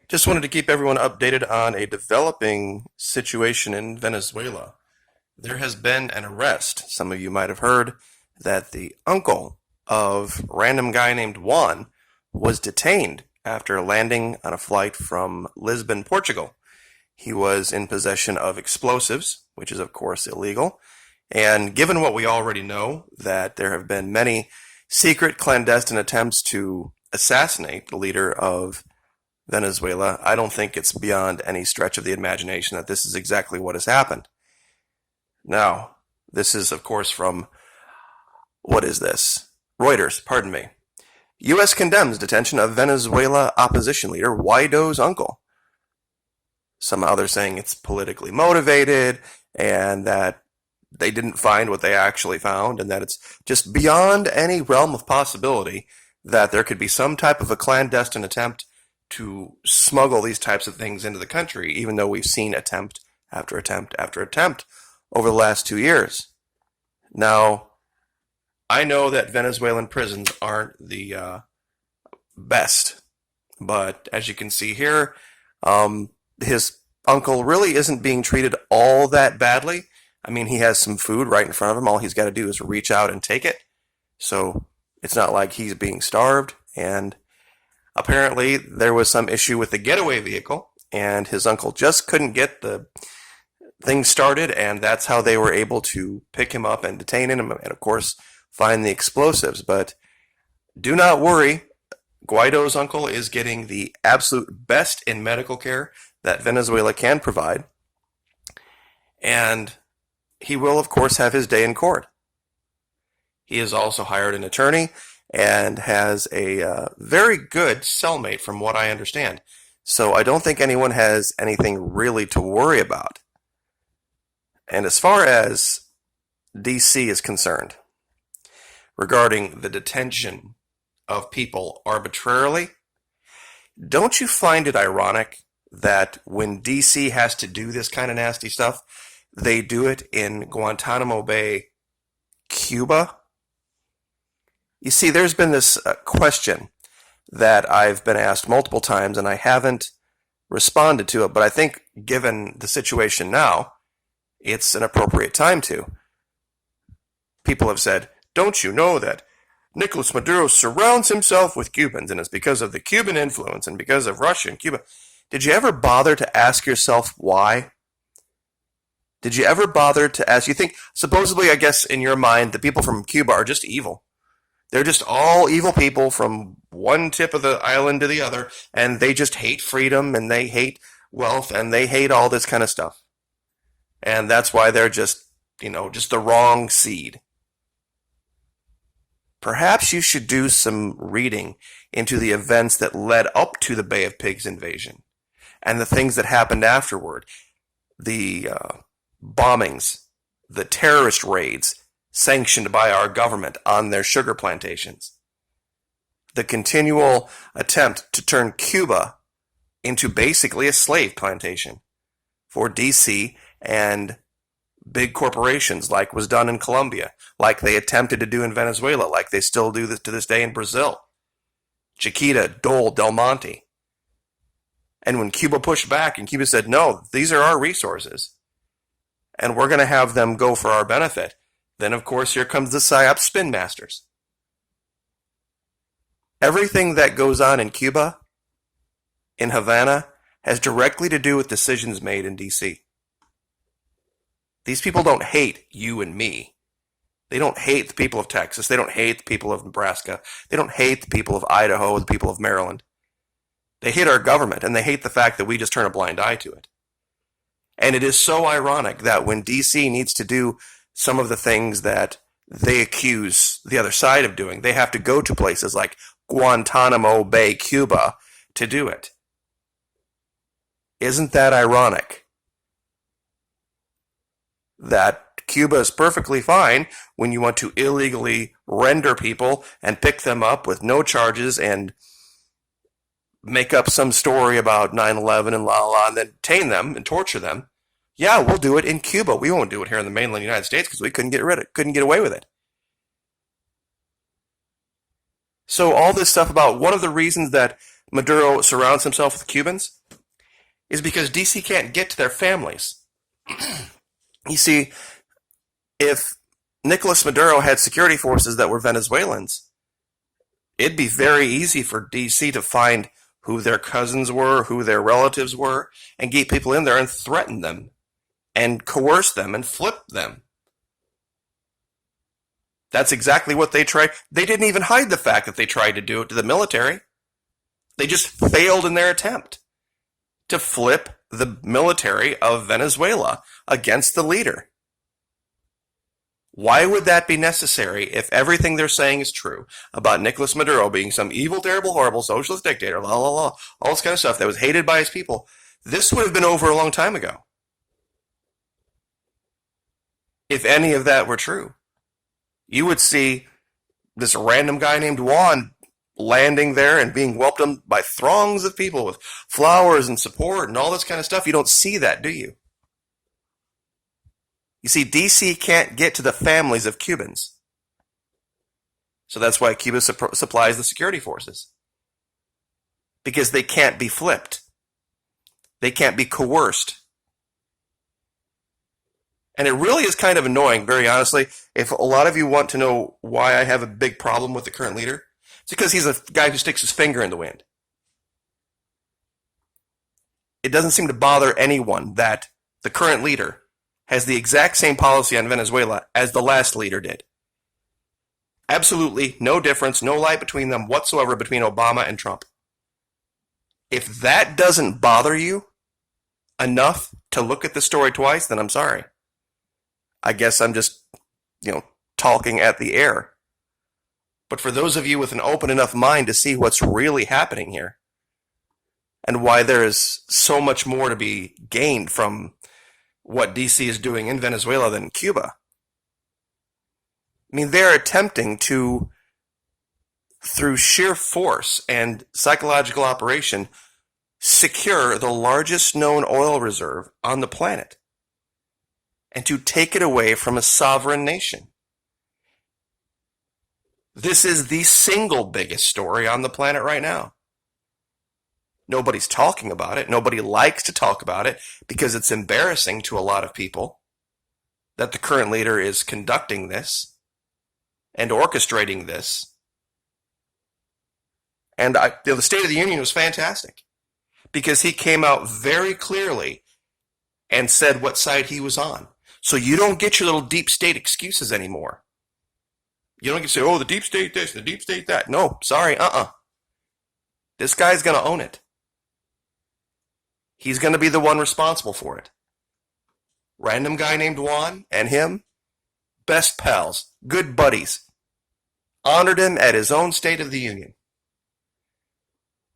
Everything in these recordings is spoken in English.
Just wanted to keep everyone updated on a developing situation in Venezuela. There has been an arrest. Some of you might have heard that the uncle of a random guy named Juan was detained after landing on a flight from Lisbon, Portugal. He was in possession of explosives, which is of course illegal. And given what we already know, that there have been many secret clandestine attempts to assassinate the leader of Venezuela, I don't think it's beyond any stretch of the imagination that this is exactly what has happened. Now, this is, of course, from, what is this? Reuters, pardon me. U.S. condemns detention of Venezuela opposition leader Guaido's uncle. Somehow they're saying it's politically motivated and that they didn't find what they actually found and that it's just beyond any realm of possibility that there could be some type of a clandestine attempt to smuggle these types of things into the country, even though we've seen attempt after attempt after attempt over the last 2 years. Now, I know that Venezuelan prisons aren't the best, but as you can see here, his uncle really isn't being treated all that badly. I mean, he has some food right in front of him. All he's got to do is reach out and take it. So it's not like he's being starved. And apparently there was some issue with the getaway vehicle, and his uncle just couldn't get the thing started, and that's how they were able to pick him up and detain him and, of course, find the explosives. But do not worry. Guaido's uncle is getting the absolute best in medical care that Venezuela can provide. And he will, of course, have his day in court. He has also hired an attorney and has a very good cellmate, from what I understand. So I don't think anyone has anything really to worry about. And as far as D.C. is concerned, regarding the detention of people arbitrarily, don't you find it ironic that when D.C. has to do this kind of nasty stuff, they do it in Guantanamo Bay, Cuba? You see, there's been this question that I've been asked multiple times, and I haven't responded to it, but I think given the situation now, it's an appropriate time to. People have said, don't you know that Nicolas Maduro surrounds himself with Cubans, and it's because of the Cuban influence and because of Russia and Cuba. Did you ever bother to ask yourself why? Did you ever bother to ask? You think, supposedly, I guess, in your mind, the people from Cuba are just evil. They're just all evil people from one tip of the island to the other, and they just hate freedom, and they hate wealth, and they hate all this kind of stuff. And that's why they're just, just the wrong seed. Perhaps you should do some reading into the events that led up to the Bay of Pigs invasion and the things that happened afterward. The bombings, the terrorist raids sanctioned by our government on their sugar plantations, the continual attempt to turn Cuba into basically a slave plantation for D.C. and big corporations, like was done in Colombia, like they attempted to do in Venezuela, like they still do this to this day in Brazil. Chiquita, Dole, Del Monte. And when Cuba pushed back and Cuba said, no, these are our resources, and we're going to have them go for our benefit, then, of course, here comes the PSYOP spin masters. Everything that goes on in Cuba, in Havana, has directly to do with decisions made in D.C. These people don't hate you and me. They don't hate the people of Texas. They don't hate the people of Nebraska. They don't hate the people of Idaho or the people of Maryland. They hate our government, and they hate the fact that we just turn a blind eye to it. And it is so ironic that when D.C. needs to do some of the things that they accuse the other side of doing, they have to go to places like Guantanamo Bay, Cuba, to do it. Isn't that ironic? That Cuba is perfectly fine when you want to illegally render people and pick them up with no charges and make up some story about 9/11 and and then detain them and torture them. Yeah, we'll do it in Cuba. We won't do it here in the mainland United States because we couldn't get away with it. So all this stuff about one of the reasons that Maduro surrounds himself with Cubans is because DC can't get to their families. You see, if Nicolas Maduro had security forces that were Venezuelans, it'd be very easy for DC to find who their cousins were, who their relatives were, and get people in there and threaten them and coerce them and flip them. That's exactly what they tried. They didn't even hide the fact that they tried to do it to the military. They just failed in their attempt to flip the military of Venezuela against the leader. Why would that be necessary if everything they're saying is true about Nicolas Maduro being some evil, terrible, horrible socialist dictator, la la la, all this kind of stuff that was hated by his people? This would have been over a long time ago. If any of that were true, you would see this random guy named Juan landing there and being welcomed by throngs of people with flowers and support and all this kind of stuff. You don't see that, do you? You see, DC can't get to the families of Cubans. So that's why Cuba supplies the security forces. Because they can't be flipped. They can't be coerced. And it really is kind of annoying, very honestly. If a lot of you want to know why I have a big problem with the current leader, it's because he's a guy who sticks his finger in the wind. It doesn't seem to bother anyone that the current leader has the exact same policy on Venezuela as the last leader did. Absolutely no difference, no light between them whatsoever between Obama and Trump. If that doesn't bother you enough to look at the story twice, then I'm sorry. I guess I'm just, talking at the air. But for those of you with an open enough mind to see what's really happening here and why there is so much more to be gained from what DC is doing in Venezuela than Cuba. I mean, they're attempting to, through sheer force and psychological operation, secure the largest known oil reserve on the planet and to take it away from a sovereign nation. This is the single biggest story on the planet right now. Nobody's talking about it. Nobody likes to talk about it because it's embarrassing to a lot of people that the current leader is conducting this and orchestrating this. And the State of the Union was fantastic because he came out very clearly and said what side he was on. So you don't get your little deep state excuses anymore. You don't get to say, the deep state this, the deep state that. No, sorry, This guy's going to own it. He's going to be the one responsible for it. Random guy named Juan and him, best pals, good buddies. Honored him at his own State of the Union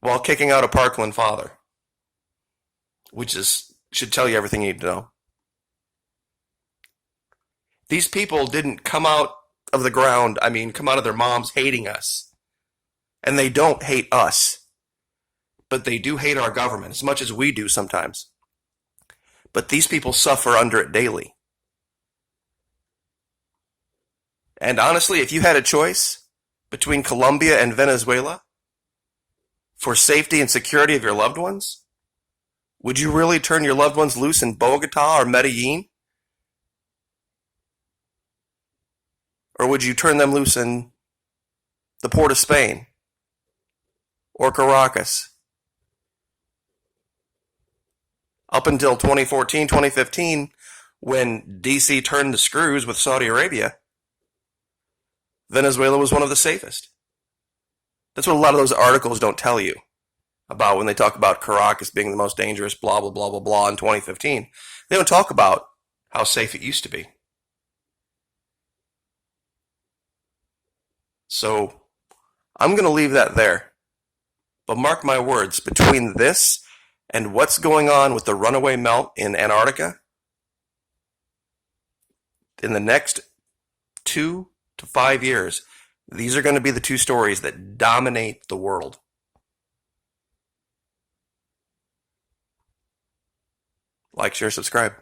while kicking out a Parkland father, which should tell you everything you need to know. These people didn't come out of the ground, come out of their moms hating us. And they don't hate us. But they do hate our government as much as we do sometimes. But these people suffer under it daily. And honestly, if you had a choice between Colombia and Venezuela for safety and security of your loved ones, would you really turn your loved ones loose in Bogota or Medellin? Or would you turn them loose in the Port of Spain or Caracas? Up until 2014, 2015, when DC turned the screws with Saudi Arabia, Venezuela was one of the safest. That's what a lot of those articles don't tell you about when they talk about Caracas being the most dangerous, blah, blah, blah, blah, blah, in 2015. They don't talk about how safe it used to be. So I'm going to leave that there. But mark my words, between this and what's going on with the runaway melt in Antarctica, in the next 2 to 5 years, these are going to be the two stories that dominate the world. Like, share, subscribe.